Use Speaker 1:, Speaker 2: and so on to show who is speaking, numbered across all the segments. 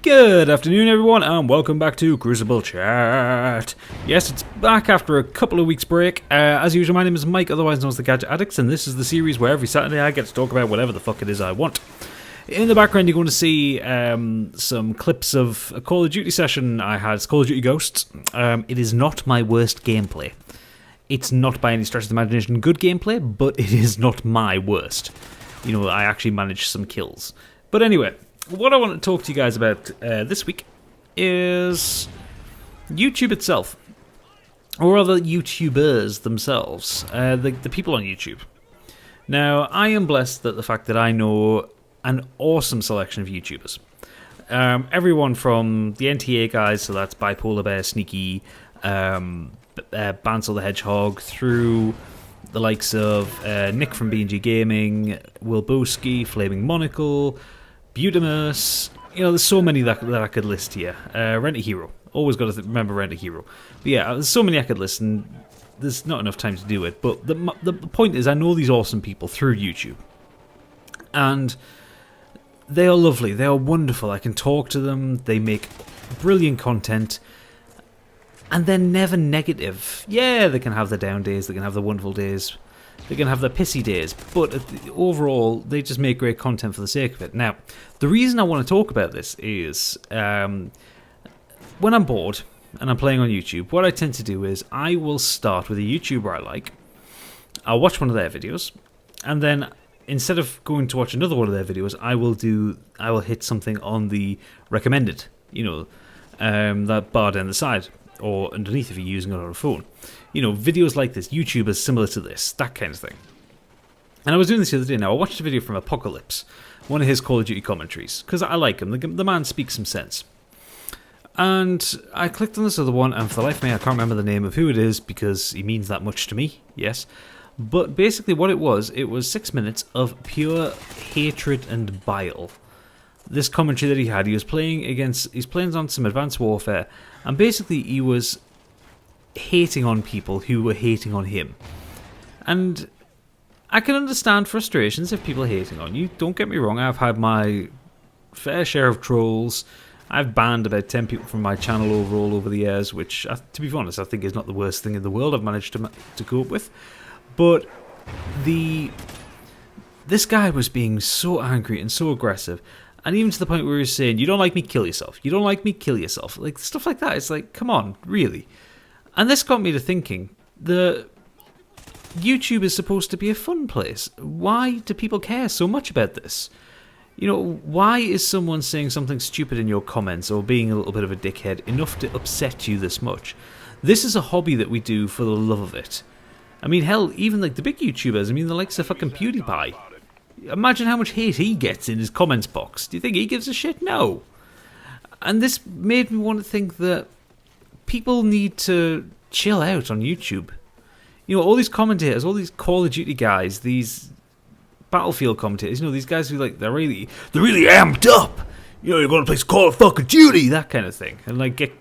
Speaker 1: Good afternoon, everyone, and welcome back to Crucible Chat. Yes, it's back after a couple of weeks' break. As usual, my name is Mike, otherwise known as the Gadget Addicts, and this is the series where every Saturday I get to talk about whatever the fuck it is I want. In the background, you're going to see some clips of a Call of Duty session I had. It's Call of Duty Ghosts. It is not my worst gameplay. It's not by any stretch of the imagination good gameplay, but it is not my worst. You know, I actually managed some kills. But anyway, what I want to talk to you guys about this week is YouTube itself, or rather YouTubers themselves, the people on YouTube. Now, I am blessed that the fact that I know an awesome selection of YouTubers. Everyone from the NTA guys, so that's Bipolar Bear, Sneaky, Bansel the Hedgehog, through the likes of Nick from B&G Gaming, Will Boski, Flaming Monocle, Butamus. You know, there's so many that I could list here. Rent a Hero. Always got to remember Rent a Hero. But yeah, there's so many I could list, and there's not enough time to do it. But the point is, I know these awesome people through YouTube. And they are lovely. They are wonderful. I can talk to them. They make brilliant content. And they're never negative. Yeah, they can have their down days. They can have their wonderful days. They can have their pissy days. But overall, they just make great content for the sake of it. Now, the reason I want to talk about this is when I'm bored and I'm playing on YouTube, what I tend to do is I will start with a YouTuber I like. I'll watch one of their videos. And then instead of going to watch another one of their videos, I will hit something on the recommended. You know, that bar down the side. Or underneath if you're using it on a phone. You know, videos like this, YouTubers similar to this, that kind of thing. And I was doing this the other day now. I watched a video from Apocalypse, one of his Call of Duty commentaries, because I like him. The man speaks some sense. And I clicked on this other one, and for the life of me, I can't remember the name of who it is, because he means that much to me, yes. But basically what it was 6 minutes of pure hatred and bile. This commentary that he had, he's playing on some Advanced Warfare, and basically he was hating on people who were hating on him. And I can understand frustrations if people are hating on you. Don't get me wrong, I've had my fair share of trolls. I've banned about 10 people from my channel overall over the years, which, to be honest, I think is not the worst thing in the world I've managed to cope with. But this guy was being so angry and so aggressive. And even to the point where he was saying, you don't like me, kill yourself. You don't like me, kill yourself. Like, stuff like that. It's like, come on, really? And this got me to thinking, YouTube is supposed to be a fun place. Why do people care so much about this? You know, why is someone saying something stupid in your comments or being a little bit of a dickhead enough to upset you this much? This is a hobby that we do for the love of it. I mean, hell, even like the big YouTubers, I mean, the likes of fucking PewDiePie. Imagine how much hate he gets in his comments box. Do you think he gives a shit? No. And this made me want to think that people need to chill out on YouTube. You know, all these commentators, all these Call of Duty guys, these Battlefield commentators, you know, these guys who they're really amped up. You know, you're going to play Call of fucking Duty, that kind of thing. And like get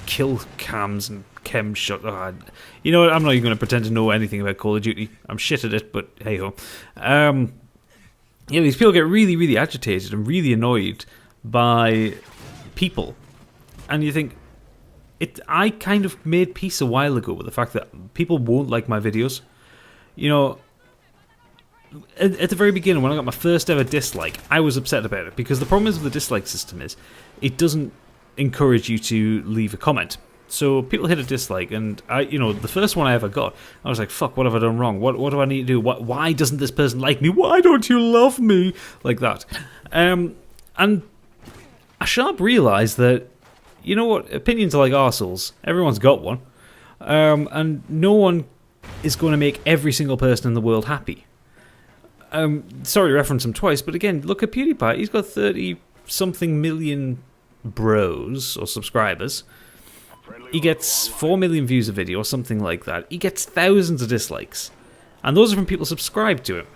Speaker 1: kill cams and chem shot. Oh, you know what, I'm not even going to pretend to know anything about Call of Duty. I'm shit at it, but hey ho. Yeah, these people get really agitated and really annoyed by people. And you think, I kind of made peace a while ago with the fact that people won't like my videos. You know, at the very beginning, when I got my first ever dislike, I was upset about it. Because the problem is with the dislike system is, it doesn't encourage you to leave a comment. So people hit a dislike, and the first one I ever got, I was like, fuck, what have I done wrong? What do I need to do? Why doesn't this person like me? Why don't you love me? Like that. And I sharp realised that, you know what, opinions are like arseholes. Everyone's got one. And no one is going to make every single person in the world happy. Sorry to reference him twice, but again, look at PewDiePie. He's got 30-something million bros, or subscribers. He gets 4 million views a video or something like that. He gets thousands of dislikes. And those are from people subscribed to him.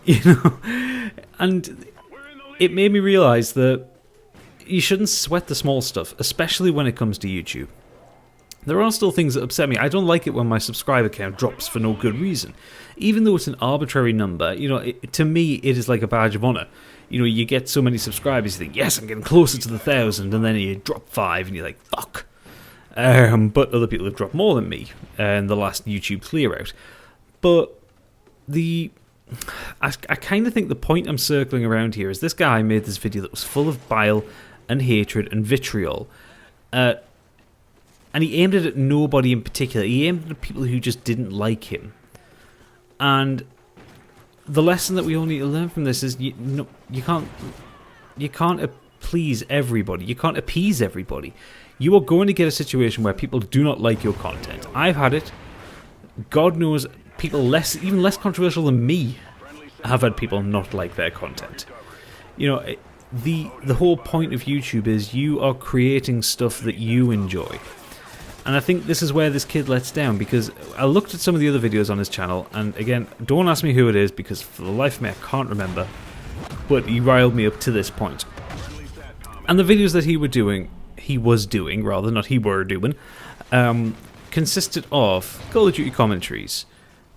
Speaker 1: You know? And it made me realise that you shouldn't sweat the small stuff, especially when it comes to YouTube. There are still things that upset me. I don't like it when my subscriber count drops for no good reason. Even though it's an arbitrary number, to me it is like a badge of honour. You get so many subscribers, you think, yes, I'm getting closer to the 1,000, and then you drop 5 and you're like, fuck. But other people have dropped more than me in the last YouTube clear out. But I kind of think the point I'm circling around here is this guy made this video that was full of bile and hatred and vitriol. And he aimed it at nobody in particular. He aimed it at people who just didn't like him. And the lesson that we all need to learn from this is you can't please everybody. You can't appease everybody. You are going to get a situation where people do not like your content. I've had it. God knows people even less controversial than me have had people not like their content. The whole point of YouTube is you are creating stuff that you enjoy. And I think this is where this kid lets down, because I looked at some of the other videos on his channel, and again, don't ask me who it is, because for the life of me I can't remember, but he riled me up to this point. And the videos that he were doing, consisted of Call of Duty commentaries,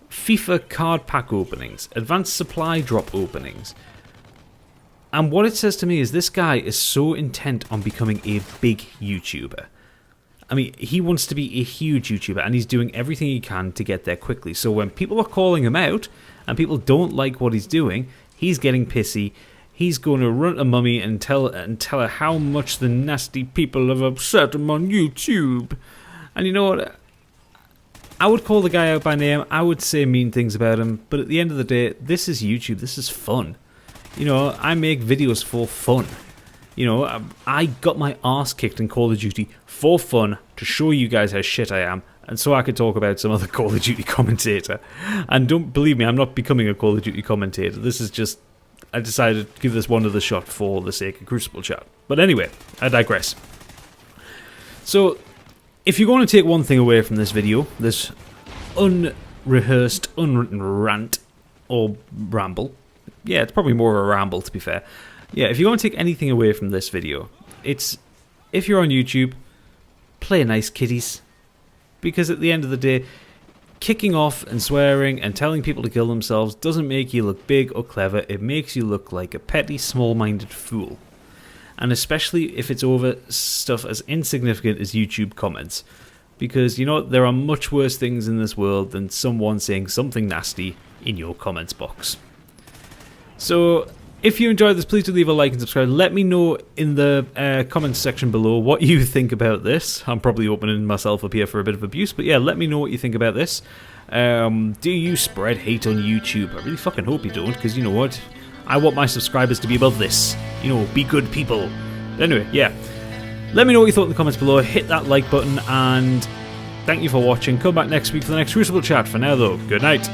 Speaker 1: FIFA card pack openings, advanced supply drop openings. And what it says to me is this guy is so intent on becoming a big YouTuber. I mean, he wants to be a huge YouTuber, and he's doing everything he can to get there quickly. So when people are calling him out, and people don't like what he's doing, he's getting pissy. He's going to run to mummy and tell her how much the nasty people have upset him on YouTube. And you know what? I would call the guy out by name. I would say mean things about him. But at the end of the day, this is YouTube. This is fun. I make videos for fun. I got my arse kicked in Call of Duty for fun to show you guys how shit I am, and so I could talk about some other Call of Duty commentator. And don't believe me, I'm not becoming a Call of Duty commentator. This is just, I decided to give this one other shot for the sake of Crucible chat. But anyway, I digress. So, if you're going to take one thing away from this video, this unrehearsed, unwritten rant, or ramble, yeah, it's probably more of a ramble to be fair. Yeah, if you're going to take anything away from this video, it's, if you're on YouTube, play nice, kiddies. Because at the end of the day, kicking off and swearing and telling people to kill themselves doesn't make you look big or clever. It makes you look like a petty, small-minded fool. And especially if it's over stuff as insignificant as YouTube comments. Because, there are much worse things in this world than someone saying something nasty in your comments box. So, if you enjoyed this, please do leave a like and subscribe. Let me know in the comments section below what you think about this. I'm probably opening myself up here for a bit of abuse, but yeah, let me know what you think about this. Do you spread hate on YouTube? I really fucking hope you don't, because you know what? I want my subscribers to be above this. Be good people. Anyway, yeah. Let me know what you thought in the comments below. Hit that like button, and thank you for watching. Come back next week for the next Crucible chat. For now, though, good night.